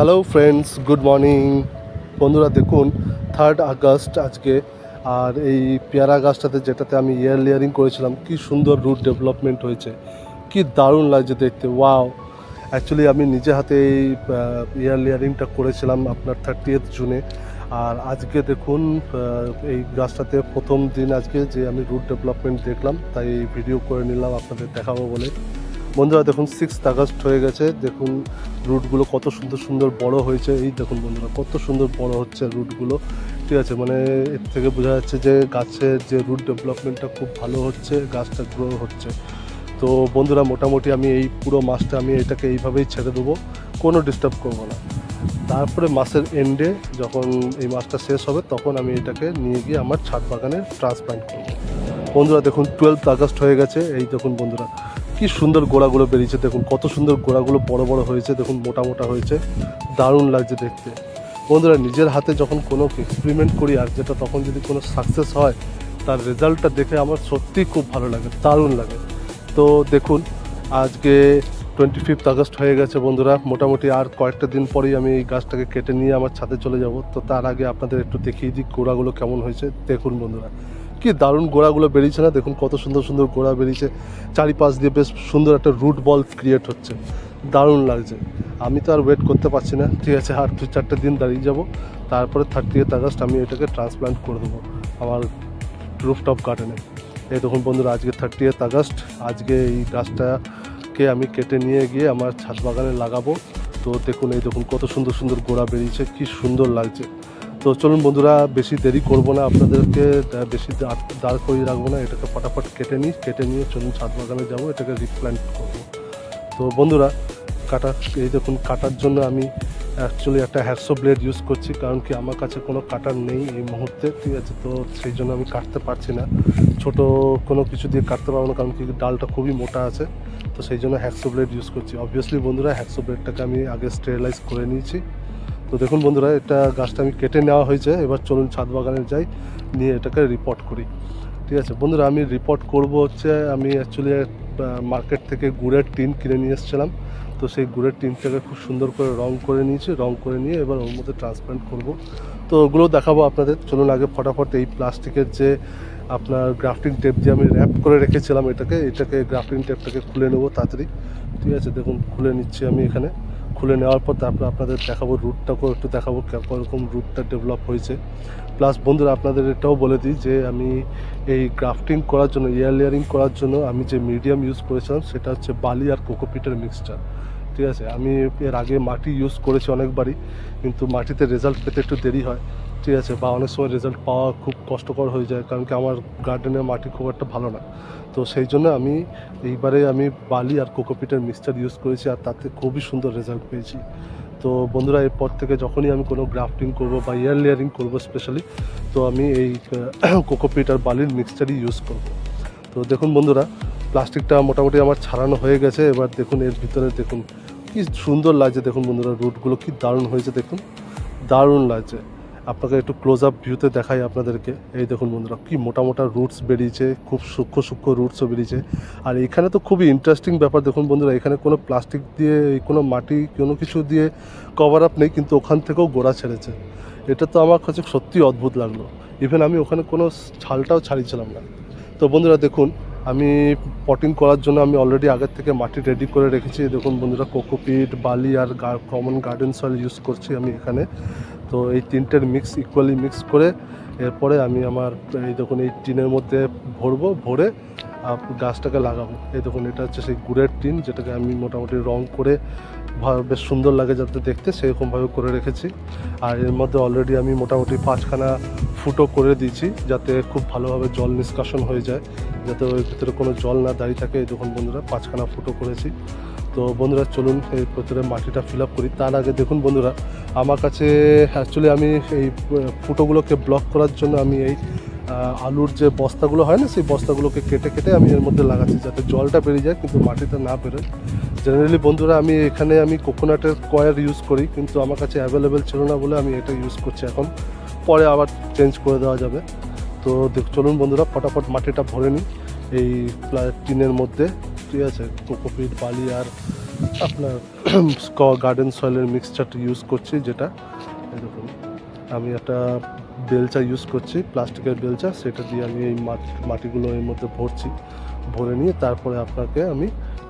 Hello friends, good morning. বন্ধুরা দেখুন 3 August আজকে। আর এই পেয়ারা গাছটাতে যেটাতে আমি ইয়ার লেয়ারিং করেছিলাম, কি সুন্দর রুট ডেভেলপমেন্ট হয়েছে, কি দারুণ লাগছে দেখতে। ওয়াও! অ্যাকচুয়ালি আমি নিজে হাতে এই ইয়ার লেয়ারিংটা করেছিলাম আপনার 30th জুনে। আর আজকে দেখুন এই গাছটাতে প্রথম দিন আজকে যে আমি রুট ডেভেলপমেন্ট দেখলাম, তাই এই ভিডিও করে নিলাম আপনাদের দেখাবো বলে। বন্ধুরা দেখুন 6 আগস্ট হয়ে গেছে, দেখুন রুটগুলো কত সুন্দর সুন্দর বড় হয়েছে। এই দেখুন বন্ধুরা কত সুন্দর বড় হচ্ছে রুটগুলো, ঠিক আছে। মানে এর থেকে বোঝা যাচ্ছে যে গাছের যে রুট ডেভেলপমেন্টটা খুব ভালো হচ্ছে, গাছটা গ্রো হচ্ছে। তো বন্ধুরা মোটামুটি আমি এই পুরো মাসটা আমি এটাকে এইভাবেই ছেড়ে দেবো, কোনো ডিস্টার্ব করবো না। তারপরে মাসের এন্ডে যখন এই মাসটা শেষ হবে তখন আমি এটাকে নিয়ে গিয়ে আমার ছাদ বাগানে ট্রান্সপ্লান্ট করবো। বন্ধুরা দেখুন 12 আগস্ট হয়ে গেছে। এই দেখুন বন্ধুরা কি সুন্দর গোড়াগুলো বেরিয়েছে, দেখুন কত সুন্দর গোড়াগুলো বড় বড় হয়েছে, দেখুন মোটা মোটা হয়েছে, দারুণ লাগছে দেখতে। বন্ধুরা নিজের হাতে যখন কোনো এক্সপেরিমেন্ট করি আর যেটা তখন যদি কোনো সাকসেস হয়, তার রেজাল্টটা দেখে আমার সত্যিই খুব ভালো লাগে, দারুণ লাগে। তো দেখুন আজকে 25 আগস্ট হয়ে গেছে বন্ধুরা। মোটামুটি আর কয়েকটা দিন পরেই আমি এই গাছটাকে কেটে নিয়ে আমার ছাদে চলে যাব। তো তার আগে আপনাদের একটু দেখিয়ে দিই গোড়াগুলো কেমন হয়েছে। দেখুন বন্ধুরা কি দারুণ গোড়াগুলো বেরিয়েছে না, দেখুন কত সুন্দর সুন্দর গোড়া বেরিয়েছে, চারিপাশ দিয়ে বেশ সুন্দর একটা রুট বল ক্রিয়েট হচ্ছে, দারুণ লাগছে। আমি তো আর ওয়েট করতে পারছি না, ঠিক আছে। আর 2-4টে দিন দাঁড়িয়ে যাব, তারপরে 30 আগস্ট আমি এটাকে ট্রান্সপ্লান্ট করে দেবো আমার রুফটপ গার্ডেনে। এই দেখুন বন্ধুরা আজকে 30 আগস্ট, আজকে এই গাছটাকে আমি কেটে নিয়ে গিয়ে আমার ছাদ বাগানে লাগাবো। তো দেখুন এই দেখুন কত সুন্দর সুন্দর গোড়া বেরিয়েছে, কি সুন্দর লাগছে। তো চলুন বন্ধুরা বেশি দেরি করব না, আপনাদেরকে বেশি দাঁড় করিয়ে রাখবো না, এটাকে ফটাফট কেটে নিয়ে চলুন ছাদ বাগানে যাবো, এটাকে রিপ্ল্যান্ট করবো। তো বন্ধুরা এই দেখুন কাটার জন্য আমি অ্যাকচুয়ালি একটা হ্যাকসো ব্লেড ইউজ করছি, কারণ কি আমার কাছে কোনো কাটার নেই এই মুহূর্তে, ঠিক আছে। তো সেই জন্য আমি কাটতে পারছি না, ছোটো কোনো কিছু দিয়ে কাটতে পারবো না, কারণ কি ডালটা খুবই মোটা আছে। তো সেই জন্য হ্যাকসো ব্লেড ইউজ করছি। অবভিয়াসলি বন্ধুরা হ্যাকসো ব্লেডটাকে আমি আগে স্টেরিলাইজ করে নিয়েছি। তো দেখুন বন্ধুরা এটা গাছটা আমি কেটে নেওয়া হয়েছে, এবার চলুন ছাদ বাগানে যাই, নিয়ে এটাকে রিপোর্ট করি, ঠিক আছে। বন্ধুরা আমি রিপোর্ট করব হচ্ছে, আমি অ্যাকচুয়ালি মার্কেট থেকে গুড়ের টিন কিনে নিয়ে এসেছিলাম। তো সেই গুড়ের টিনটাকে খুব সুন্দর করে রং করে নিয়েছি, রং করে নিয়ে এবার ওর মধ্যে ট্রান্সপ্লান্ট করব। তো ওগুলো দেখাবো আপনাদের। চলুন আগে ফটাফট এই প্লাস্টিকের যে আপনার গ্রাফটিং টেপ দিয়ে আমি র্যাপ করে রেখেছিলাম এটাকে গ্রাফটিং টেপটাকে খুলে নেবো তাড়াতাড়ি, ঠিক আছে। দেখুন খুলে নিচ্ছি আমি এখানে। খুলে নেওয়ার পর তারপর আপনাদের দেখাবো, রুটটাকেও একটু দেখাবো কীরকম রুটটা ডেভেলপ হয়েছে। প্লাস বন্ধুরা আপনাদের এটাও বলে দিই যে আমি এই গ্রাফটিং করার জন্য, এয়ার লেয়ারিং করার জন্য আমি যে মিডিয়াম ইউজ করেছিলাম সেটা হচ্ছে বালি আর কোকোপিটের মিক্সচার, ঠিক আছে। আমি এর আগে মাটি ইউজ করেছি অনেকবারই, কিন্তু মাটিতে রেজাল্ট পেতে একটু দেরি হয়, ঠিক আছে, বা অনেক সময় রেজাল্ট পাওয়া খুব কষ্টকর হয়ে যায়, কারণ কি আমার গার্ডেনের মাটি খুব একটা ভালো না। তো সেই জন্য আমি এইবারে বালি আর কোকোপিটের মিক্সচার ইউজ করেছি, আর তাতে খুবই সুন্দর রেজাল্ট পেয়েছি। তো বন্ধুরা এরপর থেকে যখনই আমি কোনো গ্রাফটিং করব বা এয়ার লেয়ারিং করব স্পেশালি, তো আমি এই কোকোপিট আর বালির মিক্সচারই ইউজ করব। তো দেখুন বন্ধুরা প্লাস্টিকটা মোটামুটি আমার ছাড়ানো হয়ে গেছে। এবার দেখুন এর ভিতরে দেখুন কি সুন্দর লাগছে, দেখুন বন্ধুরা রুটগুলো কি দারুণ হয়েছে, দেখুন দারুণ লাগছে। আপনাকে একটু ক্লোজ আপ ভিউতে দেখাই আপনাদেরকে। এই দেখুন বন্ধুরা কি মোটা মোটা রুটস বেরিয়েছে, খুব সূক্ষ্ম সূক্ষ্ম রুটসও বেরিয়েছে। আর এখানে তো খুবই ইন্টারেস্টিং ব্যাপার, দেখুন বন্ধুরা এখানে কোনো প্লাস্টিক দিয়ে কোনো মাটি কোনো কিছু দিয়ে কভার আপ নেই, কিন্তু ওখান থেকেও গোড়া ছেড়েছে। এটা তো আমার কাছে সত্যিই অদ্ভুত লাগলো। ইভেন আমি ওখানে কোনো ছালটাও ছাড়িয়েছিলাম না। তো বন্ধুরা দেখুন আমি পটিং করার জন্য আমি অলরেডি আগের থেকে মাটি রেডি করে রেখেছি। দেখুন বন্ধুরা কোকোপিট, বালি আর কমন গার্ডেন সয়েল ইউজ করছি আমি এখানে। তো এই তিনটের মিক্স ইকুয়ালি মিক্স করে এরপরে আমি আমার এই দেখুন এই টিনের মধ্যে ভরে গাছটাকে লাগাবো। এই দেখুন এটা হচ্ছে সেই গুড়ের টিন, যেটাকে আমি মোটামুটি রং করে বেশ সুন্দর লাগে যাতে দেখতে, সেরকমভাবে করে রেখেছি। আর এর মধ্যে অলরেডি আমি মোটামুটি 5খানা ফুটো করে দিয়েছি, যাতে খুব ভালোভাবে জল নিষ্কাশন হয়ে যায়, যাতে ওর ভিতরে কোনো জল না দাঁড়িয়ে থাকে। এই দেখুন বন্ধুরা 5খানা ফুটো করেছি। তো বন্ধুরা চলুন এই ভিতরে মাটিটা ফিল আপ করি। তার আগে দেখুন বন্ধুরা আমার কাছে অ্যাকচুয়ালি আমি এই ফুটোগুলোকে ব্লক করার জন্য আমি এই আলুর যে বস্তাগুলো হয় না, সেই বস্তাগুলোকে কেটে কেটে আমি এর মধ্যে লাগাচ্ছি, যাতে জলটা বেরিয়ে যায় কিন্তু মাটিতে না বেরোয়। জেনারেলি বন্ধুরা আমি এখানে কোকোনাটের কয়ের ইউজ করি, কিন্তু আমার কাছে অ্যাভেলেবেল ছিল না বলে আমি এটা ইউজ করছি এখন, পরে আবার চেঞ্জ করে দেওয়া যাবে। তো চলুন বন্ধুরা ফটাফট মাটিটা ভরে নিই এই টিনের মধ্যে, ঠিক আছে। কোকোপিট, বালি আর আপনার গার্ডেন সয়েলের মিক্সচারটা ইউজ করছি, যেটা এই দেখুন আমি একটা বেলচা ইউজ করছি, প্লাস্টিকের বেলচা, সেটা দিয়ে আমি এই মাটিগুলো এর মধ্যে ভরে নিয়ে তারপরে আপনাকে আমি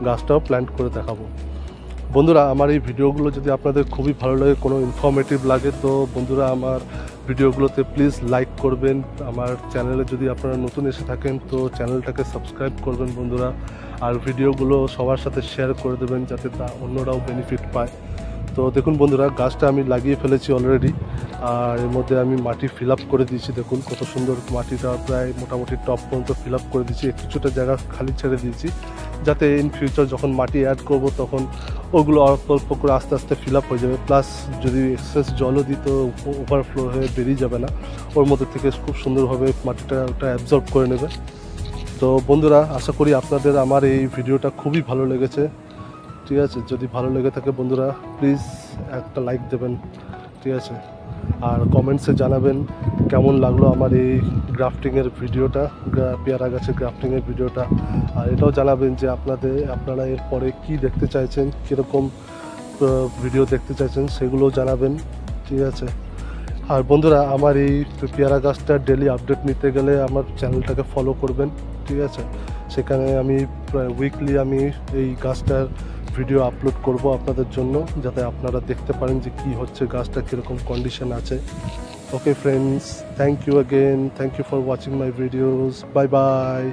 গাছটাও প্ল্যান্ট করে দেখাবো। বন্ধুরা, আমার এই ভিডিওগুলো যদি আপনাদের খুবই ভালো লাগে, কোনো ইনফরমেটিভ লাগে, তো বন্ধুরা আমার ভিডিওগুলোতে প্লিজ লাইক করবেন। আমার চ্যানেলে যদি আপনারা নতুন এসে থাকেন তো চ্যানেলটাকে সাবস্ক্রাইব করবেন বন্ধুরা, আর ভিডিওগুলো সবার সাথে শেয়ার করে দেবেন যাতে অন্যরাও বেনিফিট পায়। তো দেখুন বন্ধুরা, গাছটা আমি লাগিয়ে ফেলেছি অলরেডি, আর এর মধ্যে আমি মাটি ফিল আপ করে দিয়েছি। দেখুন কত সুন্দর মাটিটা প্রায় মোটামুটি টপ পর্যন্ত ফিল আপ করে দিয়েছি, কিছুটা জায়গা খালি ছেড়ে দিয়েছি যাতে ইন ফিউচার যখন মাটি অ্যাড করব তখন ওগুলো অল্প অল্প করে আস্তে আস্তে ফিল আপ হয়ে যাবে। প্লাস যদি এক্সেস জলও দিই তো ওভারফ্লো হয়ে বেরিয়ে যাবে না, ওর মধ্যে থেকে খুব সুন্দরভাবে মাটিটা ওটা অ্যাবজর্ব করে নেবে। তো বন্ধুরা, আশা করি আপনাদের আমার এই ভিডিওটা খুবই ভালো লেগেছে। ঠিক আছে, যদি ভালো লেগে থাকে বন্ধুরা প্লিজ একটা লাইক দেবেন, ঠিক আছে, আর কমেন্টসে জানাবেন কেমন লাগলো আমার এই গ্রাফটিংয়ের ভিডিওটা, পেয়ারা গাছের গ্রাফটিংয়ের ভিডিওটা। আর এটাও জানাবেন যে আপনারা এরপরে কি দেখতে চাইছেন, কীরকম ভিডিও দেখতে চাইছেন সেগুলোও জানাবেন, ঠিক আছে। আর বন্ধুরা, আমার এই পেয়ারা গাছটার ডেলি আপডেট নিতে গেলে আমার চ্যানেলটাকে ফলো করবেন, ঠিক আছে। সেখানে আমি উইকলি আমি এই গাছটার ভিডিও আপলোড করব আপনাদের জন্য, যাতে আপনারা দেখতে পারেন যে কী হচ্ছে, গাছটা কীরকম কন্ডিশন আছে। Okay friends, thank you again, thank you for watching my videos, bye by.